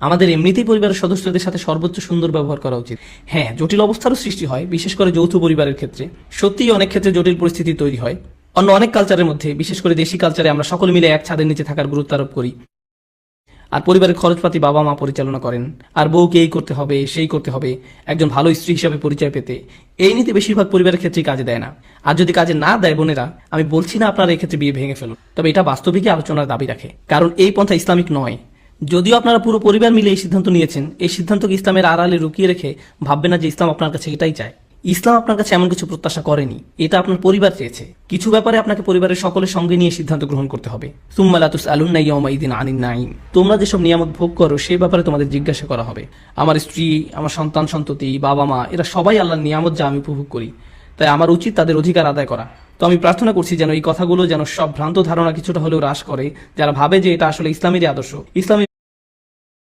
আমাদের এমনিতেই পরিবারের সদস্যদের সাথে সর্বোচ্চ সুন্দর ব্যবহার করা উচিত। হ্যাঁ, জটিল অবস্থারও সৃষ্টি হয়, বিশেষ করে যৌথ পরিবারের ক্ষেত্রে সত্যিই অনেক ক্ষেত্রে জটিল পরিস্থিতি তৈরি হয়। অন্য অনেক কালচারের মধ্যে, বিশেষ করে দেশি কালচারে, আমরা সকলে মিলে এক ছাদের নিচে থাকার গুরুত্ব আরোপ করি। আর পরিবারের খরচপাতি বাবা মা পরিচালনা করেন, আর বউকে এই করতে হবে সেই করতে হবে একজন ভালো স্ত্রী হিসাবে পরিচয় পেতে। এই নীতি বেশিরভাগ পরিবারের ক্ষেত্রেই কাজে দেয় না। আর যদি কাজে না দেয় বোনেরা, আমি বলছি না আপনারা এক্ষেত্রে বিয়ে ভেঙে ফেলুন, তবে এটা বাস্তবিকই আলোচনার দাবি রাখে, কারণ এই পন্থা ইসলামিক নয়। যদিও আপনারা পুরো পরিবার মিলে এই সিদ্ধান্ত নিয়েছেন, এই সিদ্ধান্তকে ইসলামের আড়ালে লুকিয়ে রেখে ভাববেন না যে ইসলাম আপনার কাছে এটাই চায়। ইসলাম আপনার কাছে এমন কিছু প্রত্যাশা করেনি, এটা আপনার পরিবার চেয়েছে। কিছু ব্যাপারে আপনাকে পরিবারের সকলের সঙ্গে নিয়ে সিদ্ধান্ত গ্রহণ করতে হবে। সুম্মা লা তুসআলুন্না ইয়াওমাইযিন আনিন নাঈম। তোমরা যেসব নিয়ামত ভোগ করো সেই ব্যাপারে তোমাদের জিজ্ঞাসা করা হবে। আমার স্ত্রী, আমার সন্তান সন্ততি, বাবা মা, এরা সবাই আল্লাহর নিয়ামত যা আমি উপভোগ করি, তাই আমার উচিত তাদের অধিকার আদায় করা। তো আমি প্রার্থনা করছি যেন এই কথাগুলো যেন সব ভ্রান্ত ধারণা কিছুটা হলেও হ্রাস করে, যারা ভাবে যে এটা আসলে ইসলামেরই আদর্শ। ইসলামী